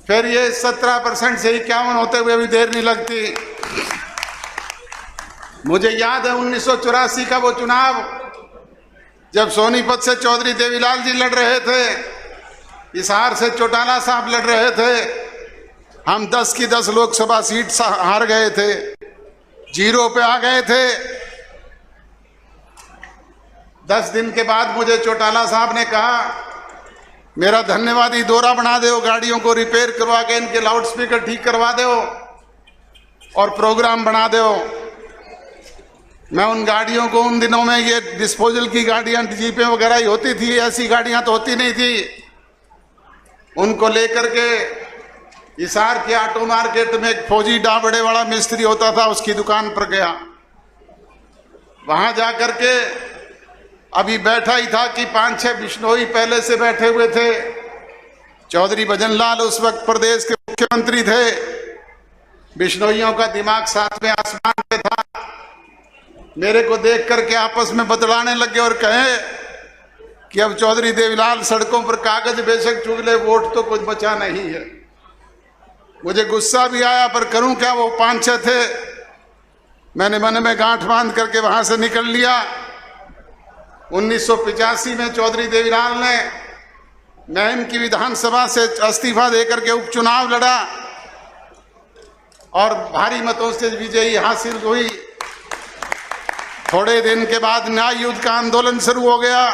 फिर ये 17% से 51 होते हुए भी देर नहीं लगती। मुझे याद है 1984 का वो चुनाव, जब सोनीपत से चौधरी देवीलाल जी लड़ रहे थे, हिसार से चौटाला साहब लड़ रहे थे, हम 10 की 10 लोकसभा सीट हार गए थे, 0 पे आ गए थे। 10 दिन के बाद मुझे चौटाला साहब ने कहा, मेरा धन्यवादी दौरा बना दो, गाड़ियों को रिपेयर करवा के इनके लाउडस्पीकर ठीक करवा दो और प्रोग्राम बना दो। मैं उन गाड़ियों को, उन दिनों में ये डिस्पोजल की गाड़ियां, जीपें वगैरह ही होती थी, ऐसी गाड़ियां तो होती नहीं थी, उनको लेकर के हिसार के ऑटो मार्केट में एक फौजी डाबड़े वाला मिस्त्री होता था, उसकी दुकान पर गया। वहां जाकर के अभी बैठा ही था कि 5-6 बिश्नोई पहले से बैठे हुए थे। चौधरी भजनलाल उस वक्त प्रदेश के मुख्यमंत्री थे। बिश्नोइयों का दिमाग साथ में आसमान पे था। मेरे को देख करके आपस में बतलाने लगे और कहे कि अब चौधरी देवीलाल सड़कों पर कागज बेशक चुग ले, वोट तो कुछ बचा नहीं है। मुझे गुस्सा भी आया, पर करूं क्या, वो 5-6 थे। मैंने मन में गांठ बांध करके वहां से निकल लिया। 1985 में चौधरी देवीलाल ने मैन की विधानसभा से इस्तीफा देकर के उपचुनाव लड़ा और भारी मतों से विजयी हासिल हुई। थोड़े दिन के बाद न्याय युद्ध का आंदोलन शुरू हो गया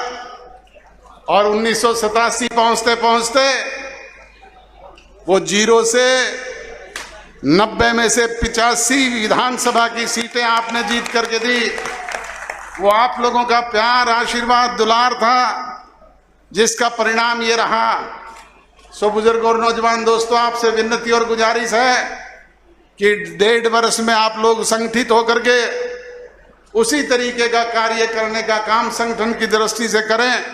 और 1987 पहुंचते पहुंचते वो 0 से 90 में से 85 विधानसभा की सीटें आपने जीत करके दी। वो आप लोगों का प्यार, आशीर्वाद, दुलार था, जिसका परिणाम ये रहा। सो बुजुर्ग और नौजवान दोस्तों, आपसे विनती और गुजारिश है कि 1.5 वर्ष में आप लोग संगठित होकर के उसी तरीके का कार्य करने का काम संगठन की दृष्टि से करें।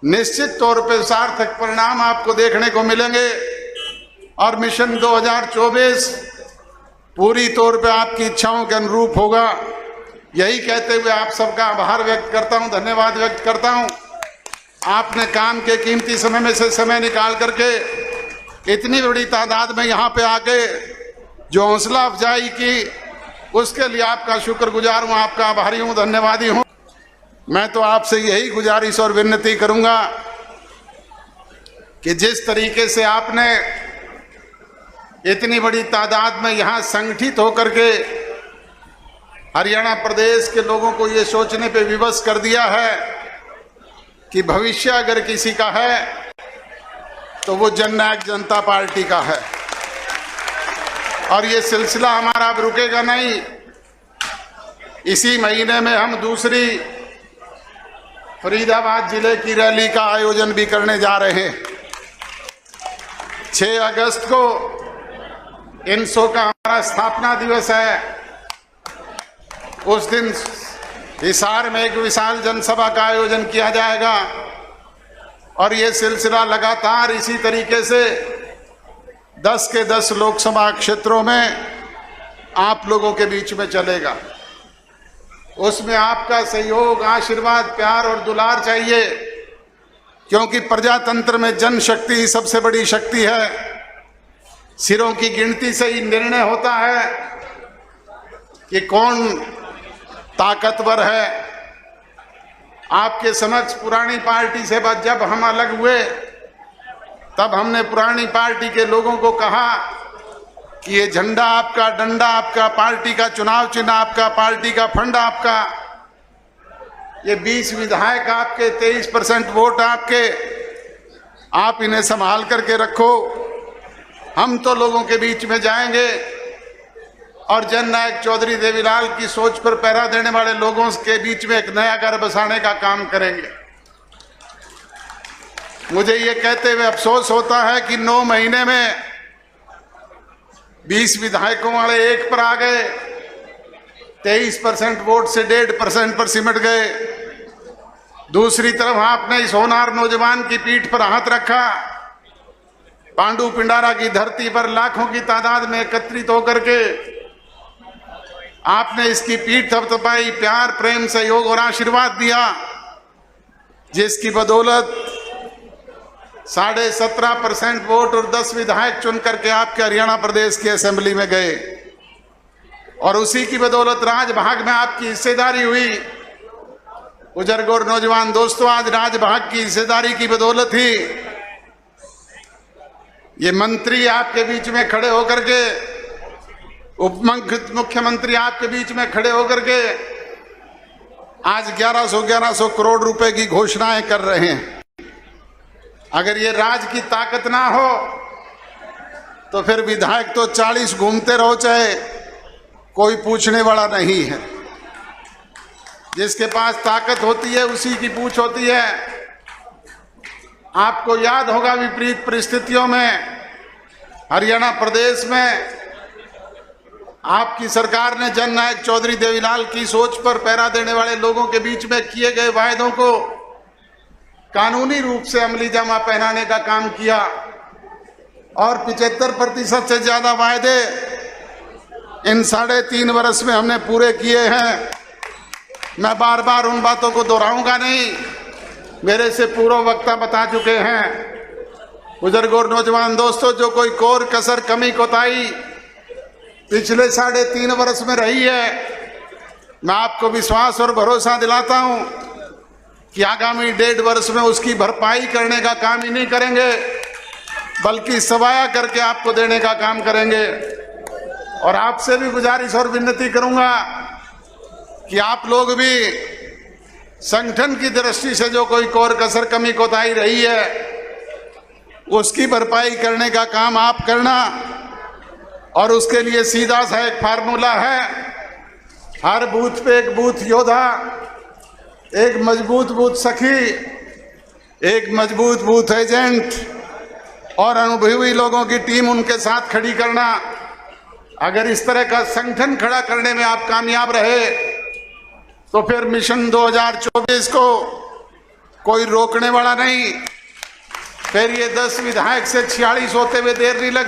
निश्चित तौर पे सार्थक परिणाम आपको देखने को मिलेंगे और मिशन 2024 पूरी तौर पे आपकी इच्छाओं के अनुरूप होगा। यही कहते हुए आप सबका आभार व्यक्त करता हूं, धन्यवाद व्यक्त करता हूं। आपने काम के कीमती समय में से समय निकाल करके इतनी बड़ी तादाद में यहाँ पे आके जो हौसला अफजाई की, उसके लिए आपका शुक्रगुजार हूँ, आपका आभारी हूँ, धन्यवादी हूँ। मैं तो आपसे यही गुजारिश और विनती करूंगा कि जिस तरीके से आपने इतनी बड़ी तादाद में यहाँ संगठित होकर के हरियाणा प्रदेश के लोगों को ये सोचने पे विवश कर दिया है कि भविष्य अगर किसी का है तो वो जननायक जनता पार्टी का है, और ये सिलसिला हमारा अब रुकेगा नहीं। इसी महीने में हम दूसरी फरीदाबाद जिले की रैली का आयोजन भी करने जा रहे हैं। 6 अगस्त को इनसो का हमारा स्थापना दिवस है। उस दिन हिसार में एक विशाल जनसभा का आयोजन किया जाएगा और ये सिलसिला लगातार इसी तरीके से 10 के 10 लोकसभा क्षेत्रों में आप लोगों के बीच में चलेगा। उसमें आपका सहयोग, आशीर्वाद, प्यार और दुलार चाहिए, क्योंकि प्रजातंत्र में जनशक्ति सबसे बड़ी शक्ति है। सिरों की गिनती से ही निर्णय होता है कि कौन ताकतवर है। आपके समक्ष पुरानी पार्टी से जब हम अलग हुए तब हमने पुरानी पार्टी के लोगों को कहा कि ये झंडा आपका, डंडा आपका, पार्टी का चुनाव चिन्ह आपका, पार्टी का फंड आपका, ये 20 विधायक आपके, 23% वोट आपके, आप इन्हें संभाल करके रखो। हम तो लोगों के बीच में जाएंगे और जननायक चौधरी देवीलाल की सोच पर पहरा देने वाले लोगों के बीच में एक नया घर बसाने का काम करेंगे। मुझे ये कहते हुए अफसोस होता है कि 9 महीने में 20 विधायकों वाले 1 पर आ गए, 23% वोट से 1.5% पर सिमट गए। दूसरी तरफ आपने इस होनहार नौजवान की पीठ पर हाथ रखा। पांडु पिंडारा की धरती पर लाखों की तादाद में एकत्रित होकर के आपने इसकी पीठ थपथपाई, प्यार, प्रेम, सहयोग और आशीर्वाद दिया, जिसकी बदौलत 17.5% वोट और 10 विधायक चुन करके आपके हरियाणा प्रदेश की असेंबली में गए, और उसी की बदौलत राजभाग में आपकी हिस्सेदारी हुई। बुजुर्ग और नौजवान दोस्तों, आज राजभाग की हिस्सेदारी की बदौलत ही ये मंत्री आपके बीच में खड़े होकर के, उप मुख्यमंत्री आपके बीच में खड़े होकर के आज 1100 करोड़ रुपए की घोषणाएं कर रहे हैं। अगर ये राज की ताकत ना हो तो फिर विधायक तो 40 घूमते रहो, चाहे कोई पूछने वाला नहीं है। जिसके पास ताकत होती है उसी की पूछ होती है। आपको याद होगा विपरीत परिस्थितियों में हरियाणा प्रदेश में आपकी सरकार ने जननायक चौधरी देवीलाल की सोच पर पहरा देने वाले लोगों के बीच में किए गए वायदों को कानूनी रूप से अमली जामा पहनाने का काम किया, और 75% से ज्यादा वायदे इन 3.5 वर्ष में हमने पूरे किए हैं। मैं बार बार उन बातों को दोहराऊंगा नहीं, मेरे से पूर्व वक्ता बता चुके हैं। बुजुर्ग और नौजवान दोस्तों, जो कोई कोर कसर कमी कोताही पिछले 3.5 वर्ष में रही है, मैं आपको विश्वास और भरोसा दिलाता हूं कि आगामी 1.5 वर्ष में उसकी भरपाई करने का काम ही नहीं करेंगे, बल्कि सवाया करके आपको देने का काम करेंगे। और आपसे भी गुजारिश और विनती करूंगा कि आप लोग भी संगठन की दृष्टि से जो कोई कोर कसर कमी कोताही रही है उसकी भरपाई करने का काम आप करना। और उसके लिए सीधा सा एक फार्मूला है, हर बूथ पे एक बूथ योद्धा, एक मजबूत बूथ सखी, एक मजबूत बूथ एजेंट और अनुभवी लोगों की टीम उनके साथ खड़ी करना। अगर इस तरह का संगठन खड़ा करने में आप कामयाब रहे तो फिर मिशन 2024 को कोई रोकने वाला नहीं। फिर ये 10 विधायक से 46 होते हुए देर नहीं लगती।